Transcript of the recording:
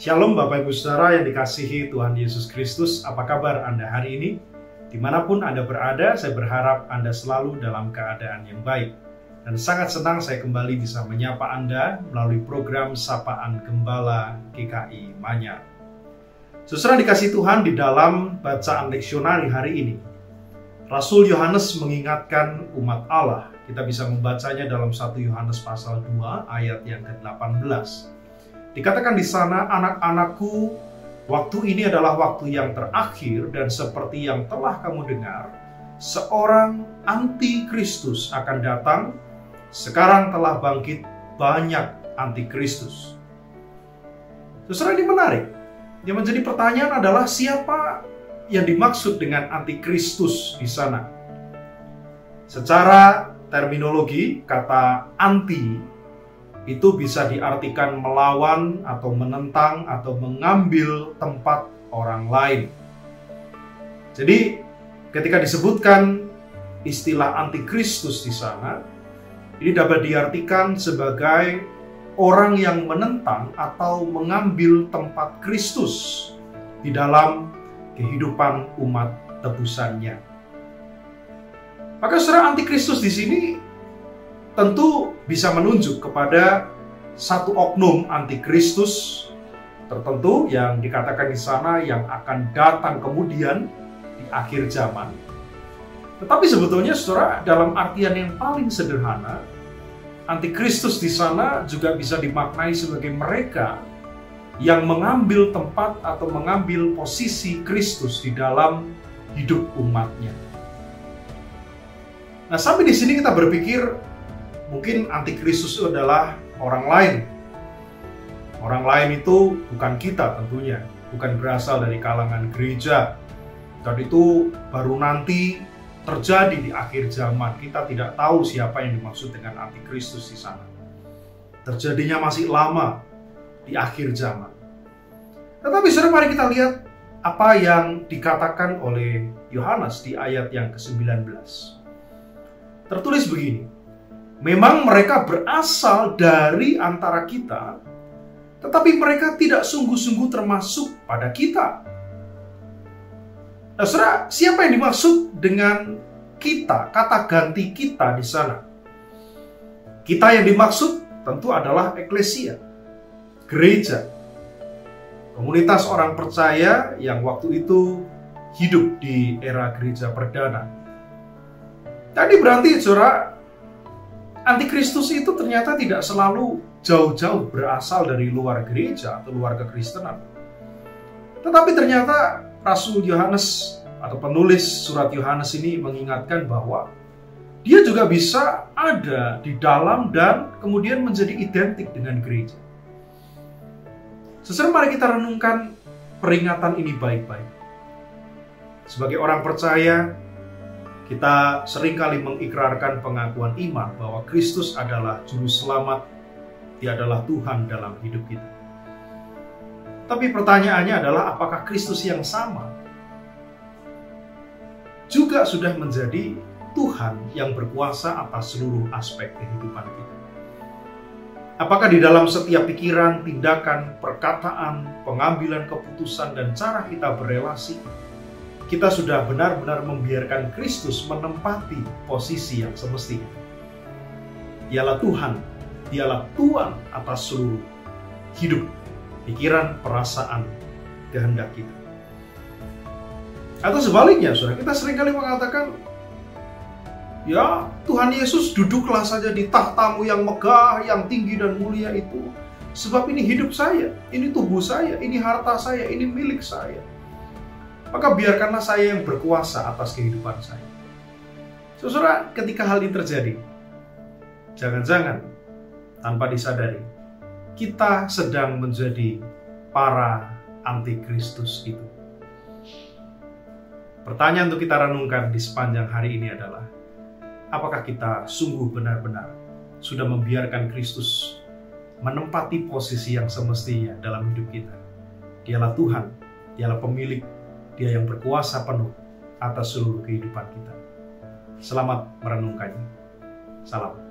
Shalom Bapak Ibu Saudara yang dikasihi Tuhan Yesus Kristus. Apa kabar Anda hari ini? Dimanapun Anda berada, saya berharap Anda selalu dalam keadaan yang baik. Dan sangat senang saya kembali bisa menyapa Anda melalui program Sapaan Gembala GKI Manyar. Saudara dikasihi Tuhan, di dalam bacaan leksionari hari ini, Rasul Yohanes mengingatkan umat Allah. Kita bisa membacanya dalam 1 Yohanes pasal 2 ayat yang ke-18. Dikatakan di sana, anak-anakku, waktu ini adalah waktu yang terakhir dan seperti yang telah kamu dengar, seorang antikristus akan datang. Sekarang telah bangkit banyak antikristus. Saudara, ini menarik. Yang menjadi pertanyaan adalah siapa yang dimaksud dengan antikristus di sana? Secara terminologi, kata anti itu bisa diartikan melawan atau menentang atau mengambil tempat orang lain. Jadi ketika disebutkan istilah antikristus di sana, ini dapat diartikan sebagai orang yang menentang atau mengambil tempat Kristus di dalam kehidupan umat tebusannya. Maka saudara, antikristus di sini tentu bisa menunjuk kepada satu oknum antikristus tertentu yang dikatakan di sana yang akan datang kemudian di akhir zaman. Tetapi sebetulnya saudara, dalam artian yang paling sederhana, antikristus di sana juga bisa dimaknai sebagai mereka yang mengambil tempat atau mengambil posisi Kristus di dalam hidup umatnya. Nah, sampai di sini kita berpikir mungkin antikristus itu adalah orang lain. Orang lain itu bukan kita tentunya, bukan berasal dari kalangan gereja. Dan itu baru nanti terjadi di akhir zaman. Kita tidak tahu siapa yang dimaksud dengan antikristus di sana. Terjadinya masih lama di akhir zaman. Tetapi saudara, mari kita lihat apa yang dikatakan oleh Yohanes di ayat yang ke-19. Tertulis begini, memang mereka berasal dari antara kita, tetapi mereka tidak sungguh-sungguh termasuk pada kita. Nah, saudara, siapa yang dimaksud dengan kita, kata ganti kita di sana? Kita yang dimaksud tentu adalah eklesia, gereja, komunitas orang percaya yang waktu itu hidup di era gereja perdana. Jadi berarti saudara, antikristus itu ternyata tidak selalu jauh-jauh berasal dari luar gereja atau luar kekristenan. Tetapi ternyata Rasul Yohanes atau penulis surat Yohanes ini mengingatkan bahwa dia juga bisa ada di dalam dan kemudian menjadi identik dengan gereja. Saudara, mari kita renungkan peringatan ini baik-baik. Sebagai orang percaya, kita seringkali mengikrarkan pengakuan iman bahwa Kristus adalah juru selamat, Dia adalah Tuhan dalam hidup kita. Tapi pertanyaannya adalah, apakah Kristus yang sama juga sudah menjadi Tuhan yang berkuasa atas seluruh aspek kehidupan kita? Apakah di dalam setiap pikiran, tindakan, perkataan, pengambilan keputusan, dan cara kita berelasi, kita sudah benar-benar membiarkan Kristus menempati posisi yang semestinya? Dialah Tuhan, Dialah Tuhan atas seluruh hidup, pikiran, perasaan, kehendak kita. Atau sebaliknya, saudara, kita seringkali mengatakan, ya Tuhan Yesus duduklah saja di tahtamu yang megah, yang tinggi dan mulia itu. Sebab ini hidup saya, ini tubuh saya, ini harta saya, ini milik saya. Maka biarkanlah saya yang berkuasa atas kehidupan saya. Saudara, ketika hal ini terjadi, jangan-jangan tanpa disadari, kita sedang menjadi para antikristus itu. Pertanyaan untuk kita renungkan di sepanjang hari ini adalah, apakah kita sungguh benar-benar sudah membiarkan Kristus menempati posisi yang semestinya dalam hidup kita? Dialah Tuhan, Dialah pemilik, Dia yang berkuasa penuh atas seluruh kehidupan kita. Selamat merenungkannya. Salam.